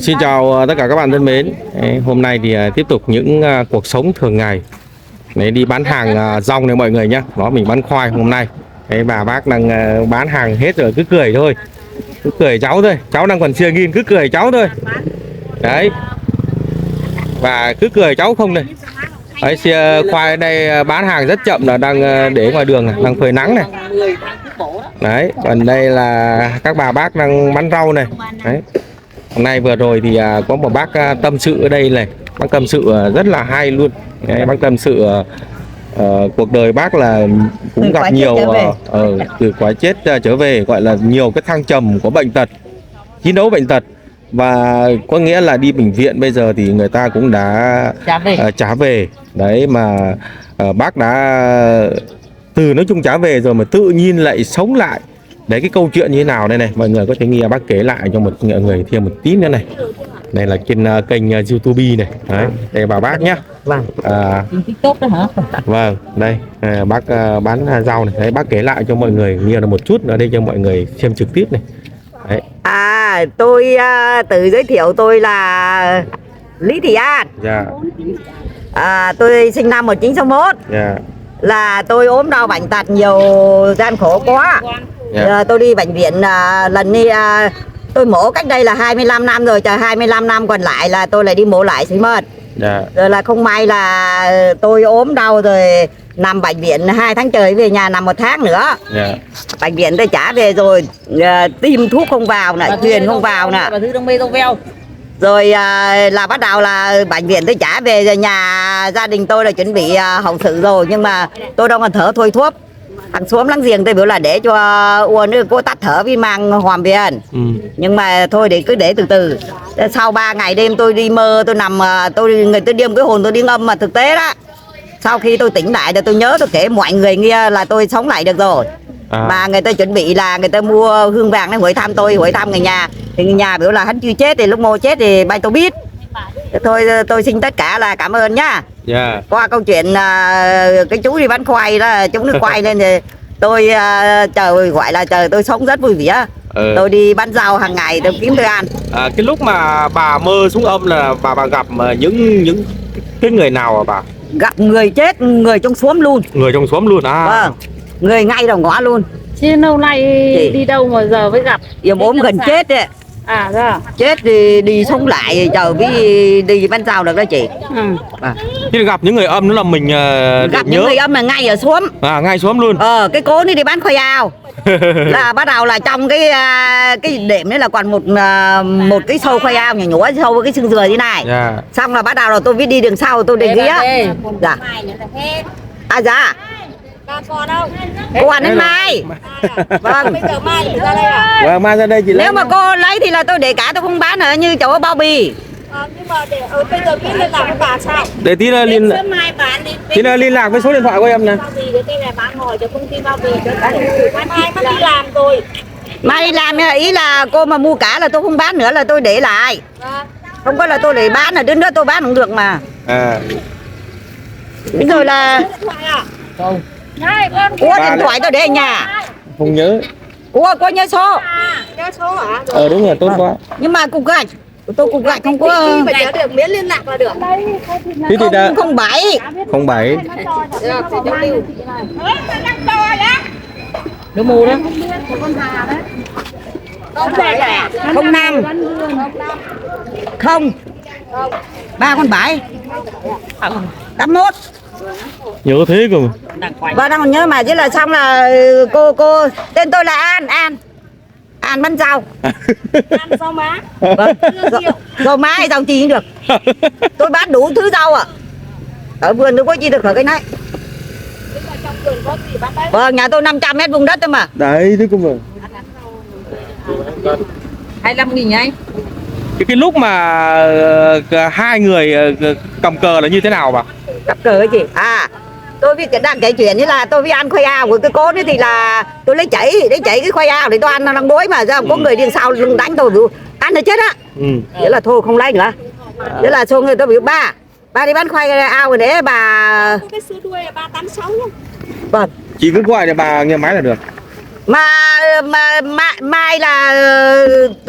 Xin chào tất cả các bạn thân mến. Hôm nay thì tiếp tục những cuộc sống thường ngày. Đấy, đi bán hàng rong này mọi người nhé. Đó, mình bán khoai hôm nay. Đấy, bà bác đang bán hàng hết rồi cứ cười thôi. Cứ cười cháu thôi. Cháu đang còn chưa nghiên cứ cười cháu thôi. Đấy. Và cứ cười cháu không này. Đấy, xe khoai ở đây bán hàng rất chậm là đang để ngoài đường này, đang phơi nắng này. Đấy, còn đây là các bà bác đang bán rau này. Đấy. Hôm nay vừa rồi thì có một bác tâm sự ở đây này, bác tâm sự rất là hay luôn. Đấy, bác tâm sự cuộc đời bác là cũng gặp nhiều từ quả chết trở về, gọi là nhiều cái thăng trầm của bệnh tật, chiến đấu bệnh tật, và có nghĩa là đi bệnh viện bây giờ thì người ta cũng đã trả về. Đấy mà bác đã từ nói chung trả về rồi mà tự nhiên lại sống lại. Đấy, cái câu chuyện như thế nào đây này, mọi người có thể nghe bác kể lại cho một người thêm một tí nữa này. Đây là trên kênh YouTube này. Đấy, đây bà bác nhá. Vâng. TikTok đó hả? Vâng, đây bác bán rau này. Đấy, bác kể lại cho mọi người nghe là một chút ở đây cho mọi người xem trực tiếp này. Đấy. Tôi tự giới thiệu tôi là Lý Thị An. Dạ. Tôi sinh năm 1961. Dạ. Là tôi ốm đau bệnh tật nhiều gian khổ quá. Dạ. Tôi đi bệnh viện lần đi tôi mổ cách đây là 25 năm rồi, chờ 25 năm còn lại là tôi lại đi mổ lại xí mật. Dạ. Rồi là không may là tôi ốm đau rồi nằm bệnh viện 2 tháng trời, về nhà nằm 1 tháng nữa. Dạ. Bệnh viện tôi trả về rồi, tiêm thuốc không vào nè, truyền không vào nè. Rồi là bắt đầu là bệnh viện tôi trả về, rồi nhà gia đình tôi là chuẩn bị hậu sự rồi, nhưng mà tôi đâu còn thở thôi thuốc. Thằng xóm láng giềng tôi biểu là để cho uống cô tắt thở vì mang hoàn viện. Nhưng mà thôi cứ để từ từ. Sau 3 ngày đêm tôi đi mơ, tôi nằm người tôi điềm cái hồn tôi đi ngâm, mà thực tế đó sau khi tôi tỉnh lại rồi tôi nhớ tôi kể mọi người nghe là tôi sống lại được rồi. Mà người ta chuẩn bị là người ta mua hương vàng để hỏi thăm tôi, hỏi thăm người nhà. Thì người nhà biểu là hắn chưa chết, thì lúc mô chết thì bay tôi biết. Thôi tôi xin tất cả là cảm ơn nhá. Yeah. Qua câu chuyện cái chú đi bán khoai đó, chú nước khoai lên thì tôi gọi là trời tôi sống rất vui vẻ. Tôi đi bán rau hàng ngày tôi kiếm tôi ăn. Cái lúc mà bà mơ xuống âm là bà gặp những cái người nào à bà? Gặp người chết, người trong xóm luôn. Người trong xóm luôn à? Vâng, người ngay đầu ngõ luôn. Chứ lâu nay đi đâu mà giờ mới gặp? Yểm ốm gần chết đấy. Chết thì đi sống lại chờ với đi bán rau được đó chị. Chứ gặp những người âm nữa là mình gặp những người âm là ngay ở xóm. Ngay xóm luôn. Cái cố đi bán khoai ao. Là bắt đầu là trong cái đệm đấy là còn một cái sâu khoai ao nhỏ nhỏ, sâu với cái xương dừa như này. Xong là bắt đầu là tôi biết đi đường sau tôi đến ghía. Dạ. Dạ. Cô ăn đến mai. Vâng. Bây giờ mai ra đây à? Vâng, mai ra đây chị lấy. Nếu mà cô lấy thì là tôi để cả, tôi không bán ở như chỗ bao bì. Nhưng mà bây giờ biết liên lạc với bà sao? Để tí là liên lạc với số điện thoại của em nè. Mai mới đi làm rồi. Mai đi làm ý là cô mà mua cả là tôi không bán nữa, là tôi để lại. Không có là tôi để bán, là đến nữa tôi bán cũng được mà. Rồi là có điện thoại tôi để ở nhà. Không nhớ. Có nhớ số. Nhớ số hả? Đúng rồi, tốt quá. Nhưng mà cục gạch tôi cục gạch không có. Phải nhớ được, miễn liên lạc là được. Thế thì đã 07 07 Nó mua đó 05 0 3 con 7 81. Nhớ thế cơ mà. Và đang còn nhớ mà, chứ là xong là cô tên tôi là An bán rau. Ăn rau má. Vâng. Rau má hay rau chi cũng được. Tôi bán đủ thứ rau ạ. Ở vườn tôi có chi được khỏi cái này. Vâng, nhà tôi 500 mét vuông đất thôi mà. Đấy, thế cũng rồi. 25.000 anh. Cái lúc mà hai người cầm cờ là như thế nào bà? Cầm cờ cái gì? Tôi biết đang kể chuyện như là tôi với ăn khoai ao của cái cô ấy thì là tôi lấy chảy cái khoai ao để tôi ăn, nó đang đói mà ra có người đi sau lưng đánh tôi ăn là chết á. Thế là thôi không lấy nữa. Thế là xong rồi tôi biểu ba đi bán khoai ao rồi để bà. Cái số đuôi là 386 nhá. Vâng. Chị cứ gọi để bà nghe máy là được. Mai là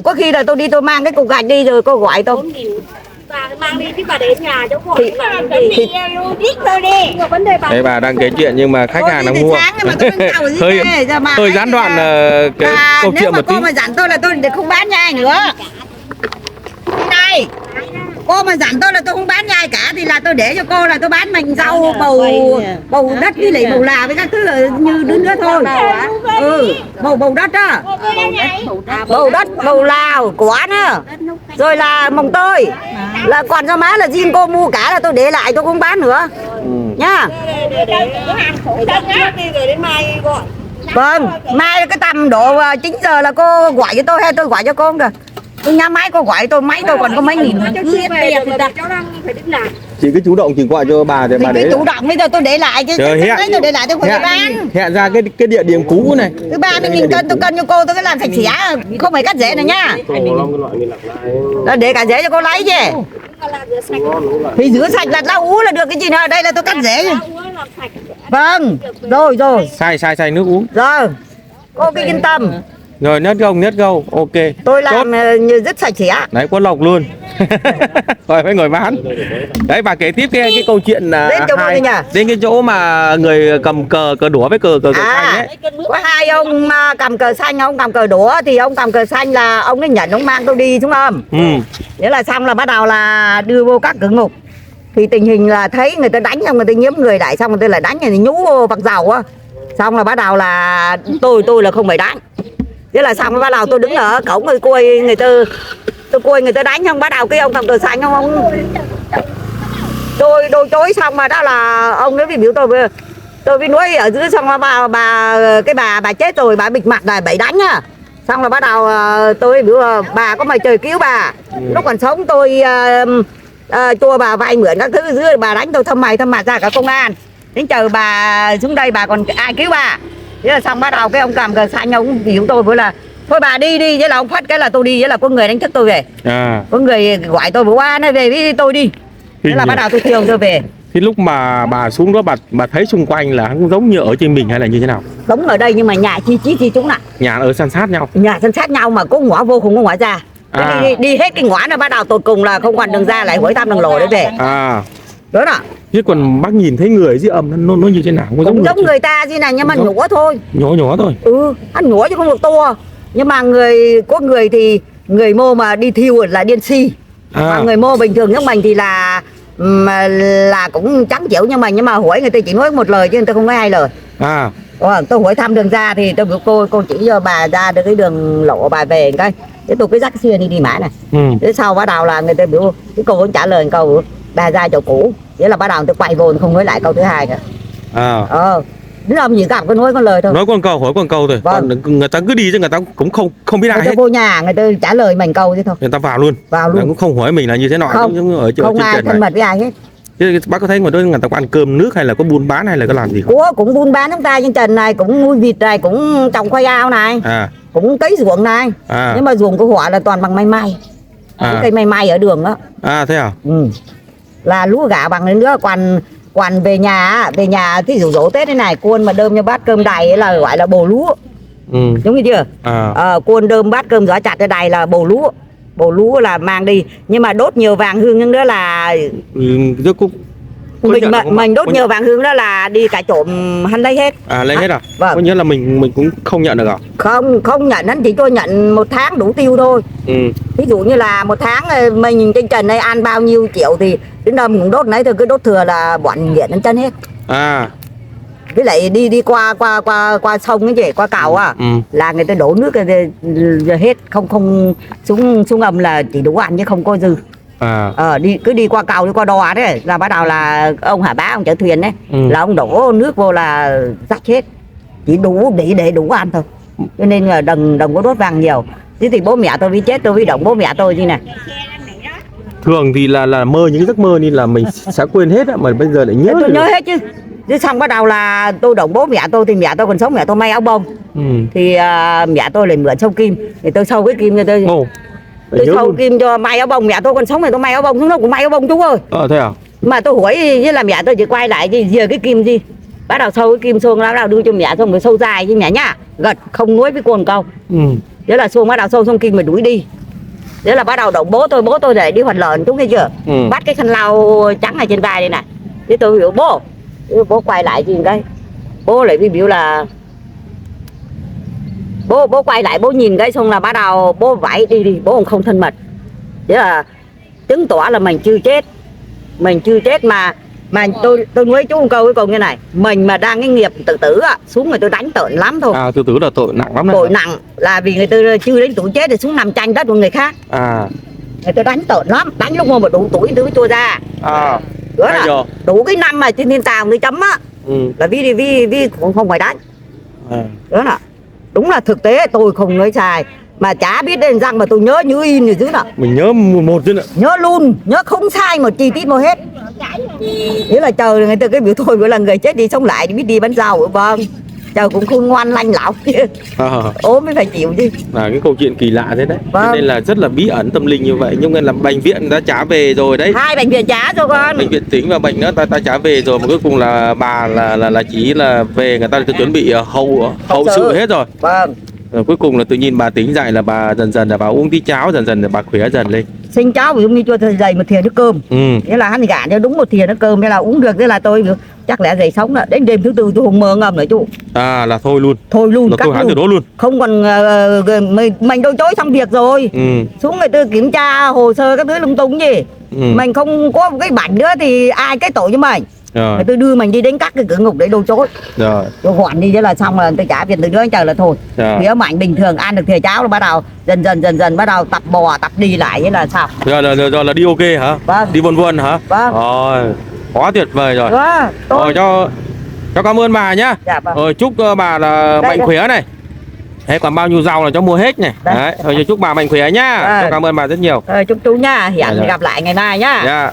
có khi là tôi đi tôi mang cái cục gạch đi rồi cô gọi tôi. 4.000 bà mang đi chứ bà đến nhà chỗ gọi làm gì ít thôi đi. Nhưng mà vấn đề bà Đấy bà đang kể chuyện nhưng mà khách hàng đang thì mua. sáng nhưng mà tôi đang ở dưới hơi này, giờ mà hơi ấy gián đoạn cái câu nếu chuyện mà một tí. cô mà dặn tôi là tôi không bán nhai nữa. Đây, cô mà dặn tôi là tôi không bán nhai cả thì là tôi để cho cô là tôi bán mình rau bầu đất với lại bầu là với các thứ là như đứa nữa thôi. Bầu đất á, bầu đất, bầu lào, quả nữa, rồi là mồng tơi, là còn rau má là riêng cô mua cả là tôi để lại tôi không bán nữa nhá. rồi đến mai gọi. Vâng, mai cái tầm độ 9 giờ là cô gọi cho tôi hay tôi gọi cho cô không kìa. Tôi nhắm máy cô gọi tôi, máy tôi còn có mấy nghìn. Cứ hết tiền thì cháu đang phải đến làm. Chị cứ chủ động chị gọi cho bà để bà Thì để. chủ động bây giờ tôi để lại chứ. Trời, Tôi để lại tôi không phải bán. hẹn ra cái địa điểm cũ này. Thứ 30.000 cân tôi cân cho cô tôi cứ làm sạch sẽ, không phải cắt rễ này nhá. Đó, để cả rễ cho cô lấy chứ. Thì rửa sạch là lau úa là được cái gì nữa, đây là tôi cắt rễ. Vâng, rồi. Xay nước uống. Rồi, cô cứ yên tâm. Rồi nét gâu, ok. Tôi làm như rất sạch sẽ. Đấy có lộc luôn. Rồi với người bán. Đấy bà kể tiếp cái câu chuyện Đến chỗ nào nhỉ? đến cái chỗ mà người cầm cờ đũa với cờ xanh ấy. Có hai ông cầm cờ xanh, ông cầm cờ đũa thì ông cầm cờ xanh là ông ấy nhận ông mang tôi đi xuống âm. Thế là xong là bắt đầu là đưa vô các cửa ngục. Thì tình hình là thấy người ta đánh xong người ta nhiễm người lại xong người ta lại đánh thì nhú vô vạc dầu á. Xong là bắt đầu là tôi là không phải đánh. Thế là xong bắt đầu tôi đứng ở cổng người cua người ta đánh không bắt đầu cái ông cầm cờ xanh ông tôi chối xong mà đó là ông ấy biểu tôi mới nói ở dưới xong bà chết rồi bà bịt mặt này bậy đánh á. Xong là bắt đầu tôi biểu bà có mày trời cứu bà. Lúc còn sống tôi cho bà vay mượn các thứ dưới bà đánh tôi thâm mặt ra cả công an. Đến chờ bà xuống đây bà còn ai cứu bà. Thế là xong bắt đầu cái ông cầm cờ xanh ông biểu tôi với là thôi bà đi với là ông phất cái là tôi đi với là có người đánh thức tôi về. Có người gọi tôi bảo qua nó về với tôi đi. Thế là bắt đầu tôi thiêu tôi về. Thì lúc mà bà xuống đó bà thấy xung quanh là cũng giống như ở trên mình hay là như thế nào? Giống ở đây nhưng mà nhà chi chúng nè. Nhà ở san sát nhau. Nhà san sát nhau mà có ngõ vô cùng có ngõ ra. Đi hết cái ngõ nó bắt đầu tột cùng là không còn đường ra lại hỏi thăm đường lối đấy về. Đó nè. Chứ còn bác nhìn thấy người dưới âm nó như thế nào? Cũng giống người ta gì này nhưng mà nhỏ thôi. Nhỏ thôi. Ăn nhỏ chứ không được to. Nhưng mà có người thì người mô mà đi thiêu là điên si. Mà người mô bình thường giống mình thì là cũng trắng chịu nhưng mà hỏi người ta chỉ nói một lời chứ người ta không nói hai lời. Tôi hỏi thăm đường ra thì tôi biểu cô chỉ cho bà ra được cái đường lộ bà về cái. Thế tôi cứ dắt cái xe đi mãi này. Thế sau bắt đầu là người ta biểu cái cô cũng trả lời câu bà ra chỗ cũ. Thế là bắt đầu tôi quay vô không nói lại câu thứ hai nữa. Nếu ông gì gặp có nói con lời thôi. Nói con câu hỏi con câu thôi. Còn người ta cứ đi chứ người ta cũng không biết ai hết. Người ta vô nhà người ta trả lời mình câu chứ thôi. Người ta vào luôn. Cũng không hỏi mình là như thế nào. Không ai thân mật với ai hết. Chứ bác có thấy ngoài đó người ta có ăn cơm nước hay là có buôn bán hay là có làm gì không? Cũng buôn bán chúng ta trên trần này, cũng nuôi vịt này, cũng trồng khoai ao này, cũng cấy ruộng này. Nhưng mà ruộng của họ là toàn bằng may. Cái cây may ở đường đó. Thế à? Là lúa gạo bằng đến nữa còn về nhà thí dụ dỗ Tết thế này cuôn mà đơm cho bát cơm đầy là gọi là bồ lúa. Đúng như chưa? Cuôn đơm bát cơm giỏ chặt cho đầy là bồ lúa là mang đi nhưng mà đốt nhiều vàng hương nhưng đó là mình đốt nhiều vàng hương đó là đi cả trộm hắn lấy hết. Lấy hết à? Vâng. Có nghĩa là mình cũng không nhận được à? Không nhận, hắn chỉ cho nhận một tháng đủ tiêu thôi. Ví dụ như là một tháng mình trên trần này ăn bao nhiêu triệu thì đến đâu mình cũng đốt nấy thôi, cứ đốt thừa là bọn nghiện đến chân hết. Với lại đi qua sông ấy chị, qua cầu là người ta đổ nước hết, không xuống ngầm là chỉ đủ ăn chứ không có dư. Cứ đi qua cầu đi qua đò đấy là bắt đầu là ông hả bá ông chở thuyền đấy là ông đổ nước vô là rách hết, chỉ đủ để đủ ăn thôi, cho nên là đừng có đốt vàng nhiều. Thế thì bố mẹ tôi bị chết tôi huy động bố mẹ tôi như này. Thường thì là mơ những giấc mơ nên là mình sẽ quên hết á, mà bây giờ lại nhớ. Tôi nhớ hết chứ. Thế xong bắt đầu là tôi động bố mẹ tôi thì mẹ tôi còn sống, mẹ tôi may áo bông. Thì mẹ tôi lại mượn sâu kim thì tôi sâu cái kim cho tôi. Tôi sâu kim cho may áo bông, mẹ tôi còn sống thì tôi may áo bông, chúng nó cũng may áo bông chú ơi. Thế à? Mà tôi hỏi với là mẹ tôi chỉ quay lại gì giờ cái kim gì bắt đầu sâu cái kim xuông bắt đầu đưa cho mẹ xong rồi sâu dài chứ mẹ nhá, gật không nuối với con câu. Thế là xuông bắt đầu sâu xong kim mà đuổi đi. Thế là bắt đầu động bố tôi để đi hoạch lợn chúng thấy chưa? Bắt cái khăn lau trắng này trên vai đây này. Thế tôi biểu bố quay lại gì đây? Bố lại biểu là bố quay lại bố nhìn cái xong là bắt đầu bố vẫy đi bố còn không thân mật. Thế là chứng tỏ là mình chưa chết mà tôi nói chú một câu cuối cùng như này, mình mà đang cái nghiệp tự tử á, xuống người tôi đánh tợn lắm thôi. Tự tử là tội nặng lắm đấy. Tội nặng là vì người tôi chưa đến tuổi chết thì xuống nằm tranh đất của người khác. Người tôi đánh tợn lắm, đánh lúc mà đủ tuổi tôi mới tua ra. Đó là đủ cái năm mà trên thiên tàng tôi chấm á, là vì cũng không phải đánh. Đó là đúng là thực tế tôi không nói sai. Mà chả biết đến răng mà tôi nhớ như in như chứ nào. Mình nhớ một chứ ạ. Nhớ luôn, nhớ không sai một chi tiết nào hết. Thế là chờ người ta cái biểu thôi bữa là người chết đi sống lại thì biết đi bánh rau. Vâng, chờ cũng không ngoan lanh lạo. Ốm mới phải chịu chứ. Là cái câu chuyện kỳ lạ thế đấy. Vâng. Nên là rất là bí ẩn tâm linh như vậy. Nhưng mà là bệnh viện đã trả về rồi đấy. 2 bệnh viện trả cho con. Bệnh viện tính và bệnh nữa ta trả về rồi, mà cuối cùng là bà là chỉ là về người ta chuẩn bị hậu sự hết rồi. Vâng. Rồi cuối cùng là tự nhiên bà tính dậy là bà dần là bà uống tí cháo, dần là bà khỏe dần lên. Sinh cháu vì như cho dày một thìa nước cơm. Thế là hắn gả cho đúng một thìa nước cơm, thế là uống được, thế là tôi chắc lẽ dậy sống là đến đêm thứ 4 tôi không mơ ngầm nữa chú. Là thôi luôn. Là tôi hãng từ đó luôn. Không còn mình đâu chối xong việc rồi. Xuống người ta kiểm tra hồ sơ các thứ lung tung gì. Mình không có một cái bảnh nữa thì ai cái tội cho mình. Rồi. Tôi đưa mình đi đến các cái cửa ngục để đâu chối. Rồi. Tôi quản đi thế là xong là tôi trả tiền từ đứa anh chờ là thôi. Phía mạnh bình thường ăn được thìa cháo là bắt đầu dần bắt đầu tập bò tập đi lại thế là sao? Rồi là đi ok hả? Vâng. Đi vuông hả? Vâng. Rồi. Quá tuyệt vời rồi. Rồi cho cảm ơn bà nhá. Dạ, vâng. Rồi chúc bà là mạnh khỏe này. Thế còn bao nhiêu rau là cháu mua hết này. Đấy. Thôi chúc bà mạnh khỏe nhá. Cho cảm ơn bà rất nhiều. Chúc chú nhá. Hẹn gặp lại ngày mai nhá. Dạ.